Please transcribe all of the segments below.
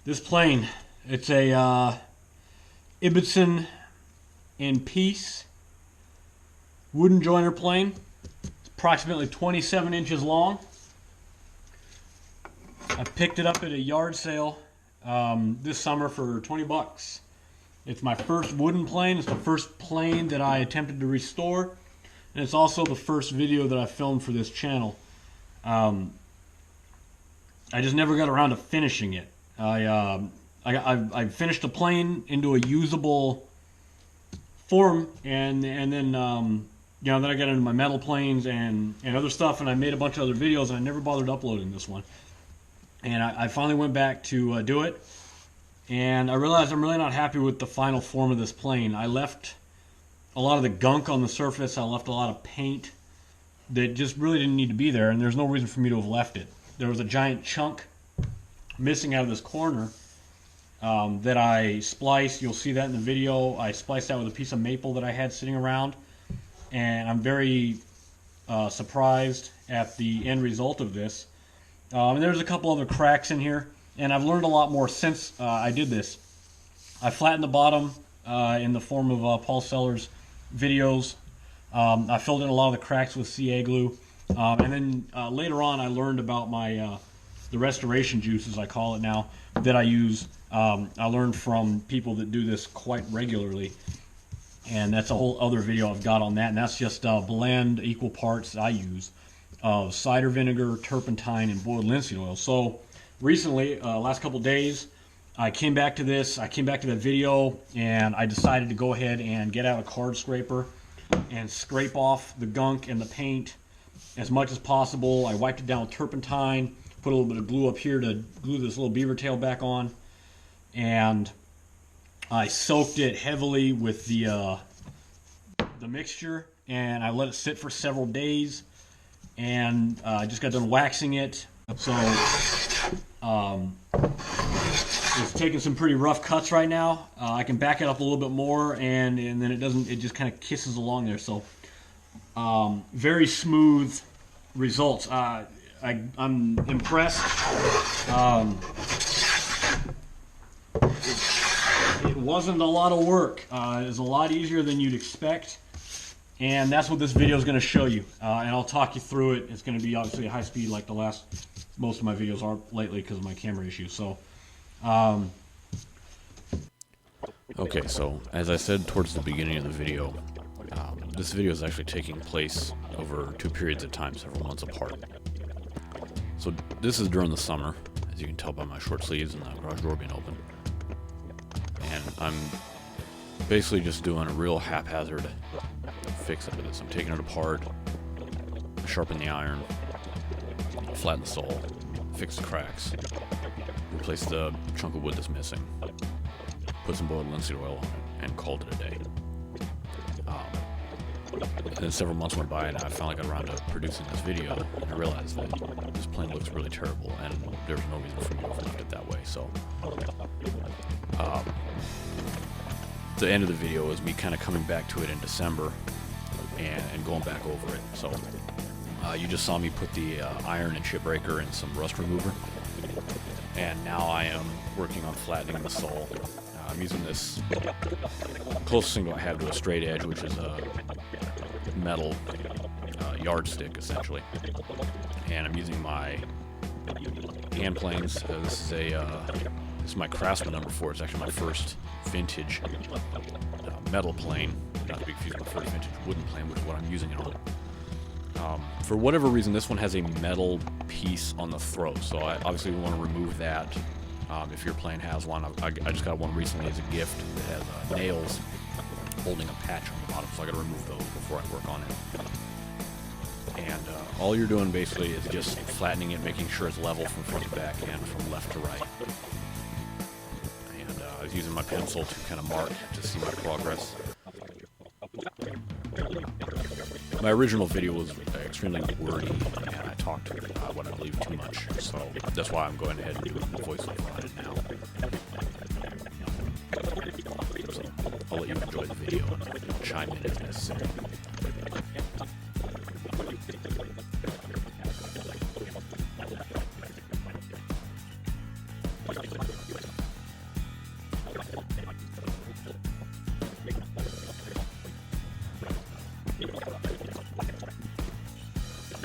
This plane, it's a Ibbotson Peace wooden joiner plane. It's approximately 27 inches long. I picked it up at a yard sale this summer for 20 bucks. It's my first wooden plane. It's the first plane that I attempted to restore, and it's also the first video that I filmed for this channel. I just never got around to finishing it. I finished the plane into a usable form, and then you know, then I got into my metal planes and other stuff, and I made a bunch of other videos, and I never bothered uploading this one. And I finally went back to do it, and I realized I'm really not happy with the final form of this plane. I left a lot of the gunk on the surface. I left a lot of paint that just really didn't need to be there, and there's no reason for me to have left it. There was a giant chunk missing out of this corner that I spliced. You'll see that in the video. I spliced out with a piece of maple that I had sitting around, and I'm very surprised at the end result of this. And there's a couple other cracks in here, and I've learned a lot more since I did this. I flattened the bottom in the form of Paul Sellers' videos. I filled in a lot of the cracks with CA glue, and then later on I learned about my the restoration juice, as I call it now, that I use. I learned from people that do this quite regularly, and that's a whole other video I've got on that, and that's just blend equal parts I use of cider vinegar, turpentine, and boiled linseed oil. So recently, last couple days, I came back to this, I came back to that video, and I decided to go ahead and get out a card scraper and scrape off the gunk and the paint as much as possible. I wiped it down with turpentine, put a little bit of glue up here to glue this little beaver tail back on, and I soaked it heavily with the mixture, and I let it sit for several days, and I just got done waxing it. So it's taking some pretty rough cuts right now. I can back it up a little bit more, and then it just kind of kisses along there. So very smooth results. I'm impressed. It wasn't a lot of work. It was a lot easier than you'd expect, and that's what this video is going to show you. And I'll talk you through it. It's going to be obviously a high speed, like most of my videos are lately because of my camera issues. So, okay, so as I said towards the beginning of the video, this video is actually taking place over two periods of time, several months apart. So this is during the summer, as you can tell by my short sleeves and the garage door being open. And I'm basically just doing a real haphazard fix of this. I'm taking it apart, sharpen the iron, flatten the sole, fix the cracks, replace the chunk of wood that's missing, put some boiled linseed oil on it, and called it a day. And then several months went by, and I finally got around to producing this video, and I realized that this plane looks really terrible, and there's no reason for me to have left it that way. So the end of the video is me kind of coming back to it in December and going back over it. So you just saw me put the iron and chip breaker and some rust remover, and now I am working on flattening the sole. I'm using this closest thing I have to a straight edge, which is a metal yardstick, essentially. And I'm using my hand planes. This is my Craftsman number 4. It's actually my first vintage metal plane. Not to be confused with my first vintage wooden plane, which is what I'm using it on. For whatever reason, this one has a metal piece on the throat, so I obviously want to remove that. If your plane has one, I just got one recently as a gift that has nails holding a patch on the bottom, so I got to remove those before I work on it. And all you're doing basically is just flattening it, making sure it's level from front to back and from left to right. And I was using my pencil to kind of mark to see my progress. My original video was extremely wordy, and I talked what I believe too much, so that's why I'm going ahead and doing the voiceover on it now. So I'll let you enjoy the video and chime in as necessary.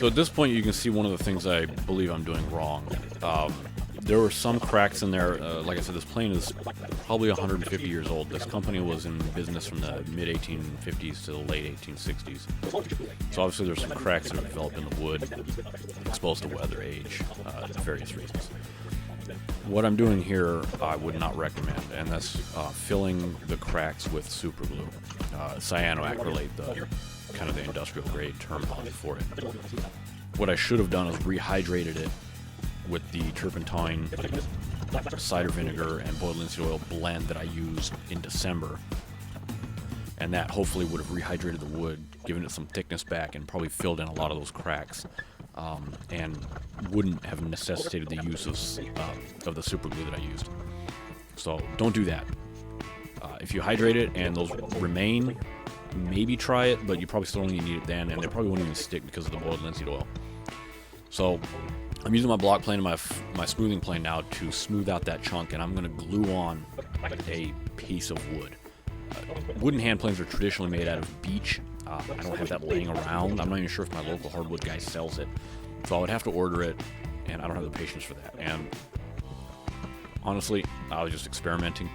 So at this point, you can see one of the things I believe I'm doing wrong. There were some cracks in there. Like I said, this plane is probably 150 years old. This company was in business from the mid-1850s to the late 1860s. So obviously there's some cracks that have developed in the wood, exposed to weather, age, various reasons. What I'm doing here, I would not recommend, and that's filling the cracks with super glue. Cyanoacrylate, kind of the industrial grade terminology for it. What I should have done is rehydrated it with the turpentine, cider vinegar, and boiled linseed oil blend that I used in December. And that hopefully would have rehydrated the wood, given it some thickness back, and probably filled in a lot of those cracks. And wouldn't have necessitated the use of the super glue that I used. So don't do that. If you hydrate it and those remain, maybe try it, but you probably still only need it then, and they probably won't even stick because of the boiled linseed oil. So I'm using my block plane and my smoothing plane now to smooth out that chunk, and I'm going to glue on a piece of wood. Wooden hand planes are traditionally made out of beech. I don't have that laying around. I'm not even sure if my local hardwood guy sells it. So I would have to order it, and I don't have the patience for that. And honestly, I was just experimenting.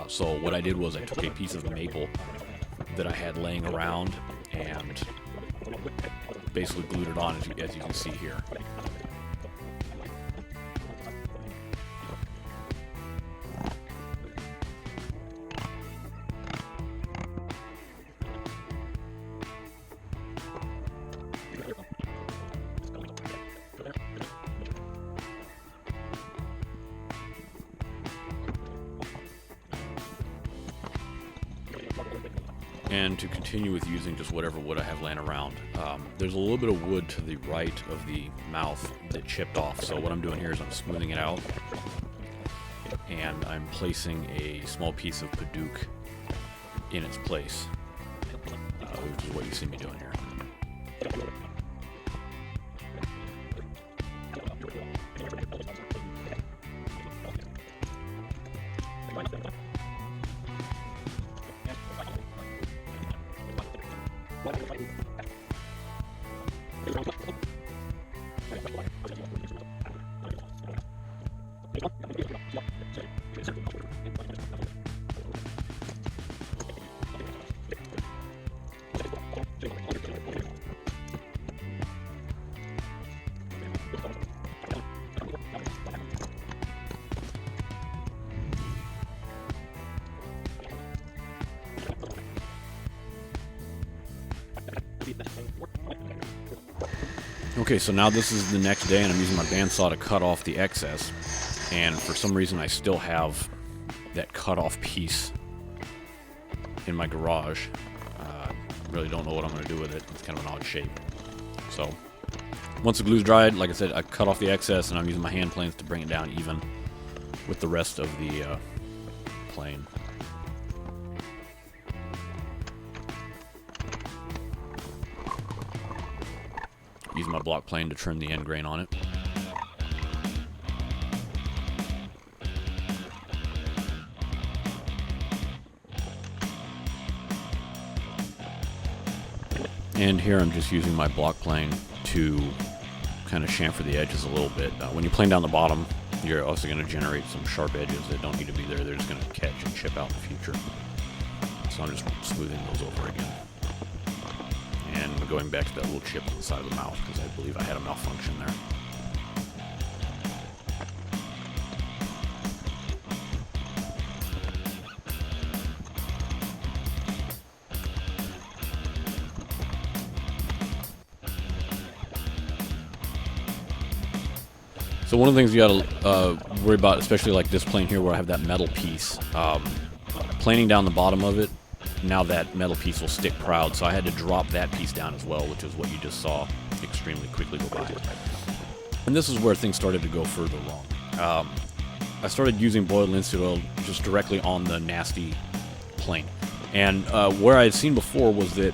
So what I did was I took a piece of maple that I had laying around and basically glued it on, as you can see here. And to continue with using just whatever wood I have laying around, there's a little bit of wood to the right of the mouth that chipped off. So what I'm doing here is I'm smoothing it out, and I'm placing a small piece of Paduke in its place, which is what you see me doing here. Okay, so now this is the next day, and I'm using my bandsaw to cut off the excess. And for some reason, I still have that cut off piece in my garage. Really don't know what I'm going to do with it. It's kind of an odd shape. So once the glue's dried, like I said, I cut off the excess, and I'm using my hand planes to bring it down even with the rest of the plane. Using my block plane to trim the end grain on it. And here I'm just using my block plane to kind of chamfer the edges a little bit. When you plane down the bottom, you're also going to generate some sharp edges that don't need to be there. They're just going to catch and chip out in the future. So I'm just smoothing those over again. And going back to that little chip on the side of the mouth, because I believe I had a malfunction there. So one of the things you gotta worry about, especially like this plane here where I have that metal piece, planing down the bottom of it, now that metal piece will stick proud, so I had to drop that piece down as well, which is what you just saw extremely quickly go by. And this is where things started to go further wrong. I started using boiled linseed oil just directly on the nasty plane. And where I had seen before was that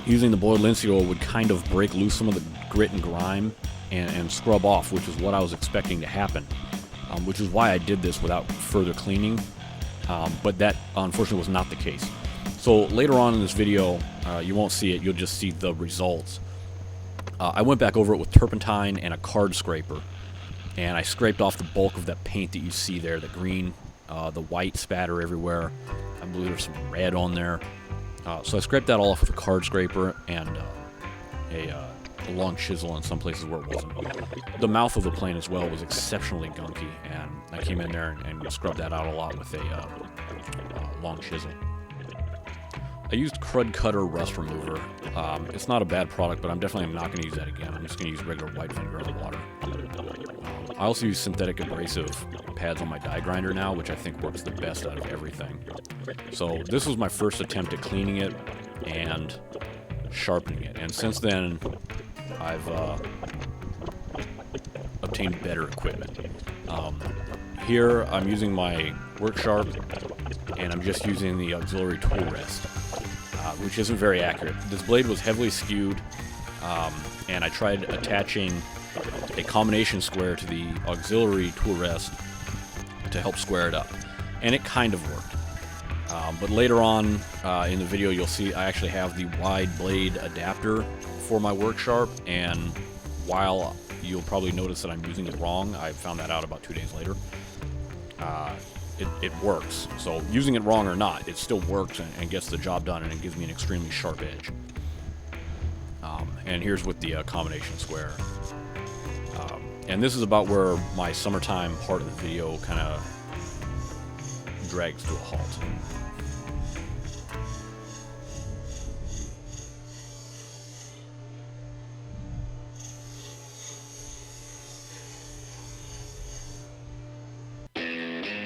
using the boiled linseed oil would kind of break loose some of the grit and grime and scrub off, which is what I was expecting to happen, which is why I did this without further cleaning. But that unfortunately was not the case. So later on in this video, you won't see it, you'll just see the results. I went back over it with turpentine and a card scraper, and I scraped off the bulk of that paint that you see there, the green, the white spatter everywhere. I believe there's some red on there. So I scraped that all off with a card scraper and a long chisel in some places where it wasn't. The mouth of the plane as well was exceptionally gunky, and I came in there and scrubbed that out a lot with a long chisel. I used Crud Cutter Rust Remover. It's not a bad product, but I'm definitely not going to use that again. I'm just going to use regular white vinegar in the water. I also use synthetic abrasive pads on my die grinder now, which I think works the best out of everything. So this was my first attempt at cleaning it and sharpening it, and since then I've obtained better equipment. Here I'm using my work sharp, and I'm just using the auxiliary tool rest, which isn't very accurate. This blade was heavily skewed, and I tried attaching a combination square to the auxiliary tool rest to help square it up, and it kind of worked. But later on in the video, you'll see I actually have the wide blade adapter for my work sharp, and while you'll probably notice that I'm using it wrong, I found that out about 2 days later. It works. So using it wrong or not, it still works and gets the job done, and it gives me an extremely sharp edge. And here's with the combination square. And this is about where my summertime part of the video kind of drags to a halt.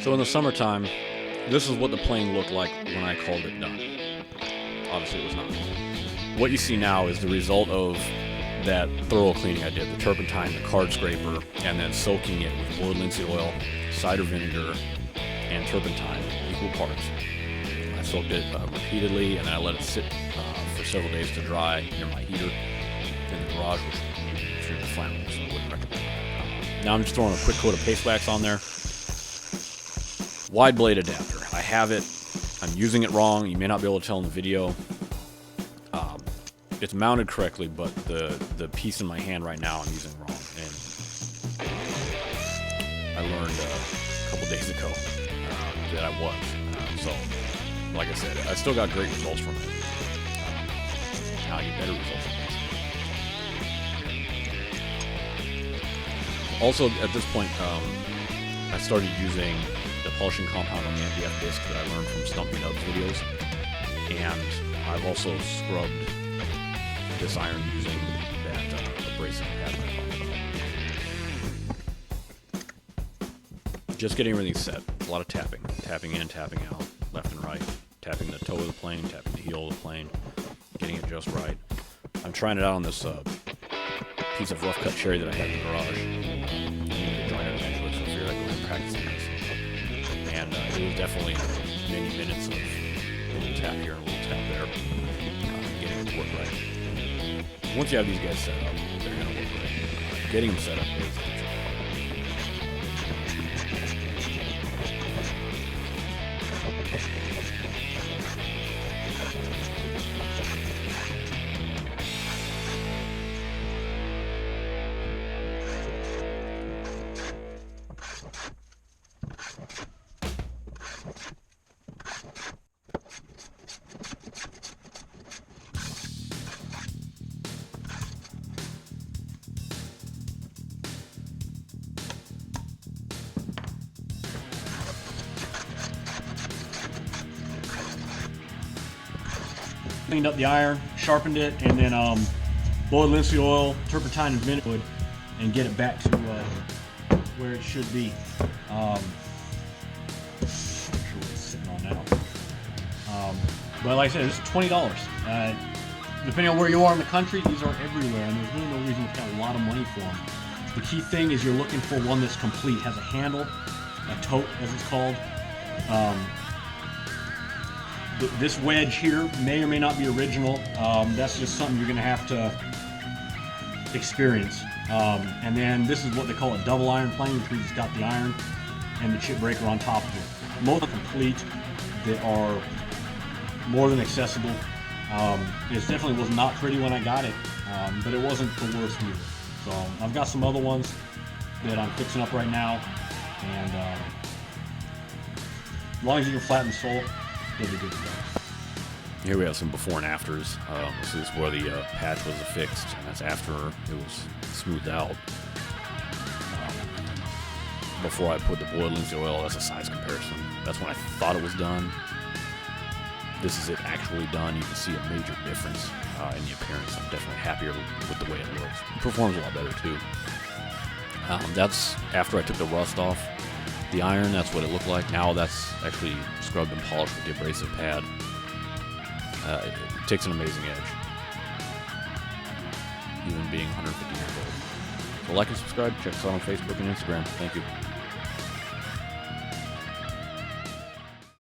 So in the summertime, this is what the plane looked like when I called it done. Obviously it was not. What you see now is the result of that thorough cleaning I did, the turpentine, the card scraper, and then soaking it with boiled linseed oil, cider vinegar, and turpentine, equal parts. I soaked it repeatedly, and then I let it sit for several days to dry near my heater in the garage, which is extremely flammable, so I wouldn't recommend it. Now I'm just throwing a quick coat of paste wax on there. Wide blade adapter. I have it. I'm using it wrong. You may not be able to tell in the video. It's mounted correctly, but the piece in my hand right now I'm using wrong. And I learned a couple days ago that I was. So, like I said, I still got great results from it. Now I get better results from it. Also, at this point, I started using the polishing compound on the MDF disc that I learned from Stumpy Nub's videos, and I've also scrubbed this iron using that abrasive pad I talked about. Just getting everything set. A lot of tapping in, tapping out, left and right, tapping the toe of the plane, tapping the heel of the plane, getting it just right. I'm trying it out on this piece of rough cut cherry that I had in the garage. I'm going to join it eventually, so I figured I'd go ahead and practice this. And it was definitely many minutes of a little tap here and a little tap there, getting it to work right. Once you have these guys set up, they're going to work right. Getting them set up is the trick. Cleaned up the iron, sharpened it, and then boiled linseed oil, turpentine, and vinegar, and get it back to where it should be. Not sure what it's sitting on now. But like I said, this is $20. Depending on where you are in the country, these are everywhere, and there's really no reason to pay a lot of money for them. The key thing is you're looking for one that's complete, has a handle, a tote as it's called. This wedge here may or may not be original. That's just something you're going to have to experience. And then this is what they call a double iron plane, which means it's got the iron and the chip breaker on top of it. Most are complete. They are more than accessible. It definitely was not pretty when I got it, but it wasn't the worst either. So I've got some other ones that I'm fixing up right now, and as long as you can flatten the sole, you'll be good to go. Here we have some before and afters. This is where the patch was affixed, and that's after it was smoothed out. Before I put the boiled linseed oil, that's a size comparison. That's when I thought it was done. This is it actually done. You can see a major difference in the appearance. I'm definitely happier with the way it looks. It performs a lot better too. That's after I took the rust off the iron. That's what it looked like. Now that's actually scrubbed and polished with the abrasive pad. It takes an amazing edge, even being 150 years old. So like and subscribe. Check us out on Facebook and Instagram. Thank you.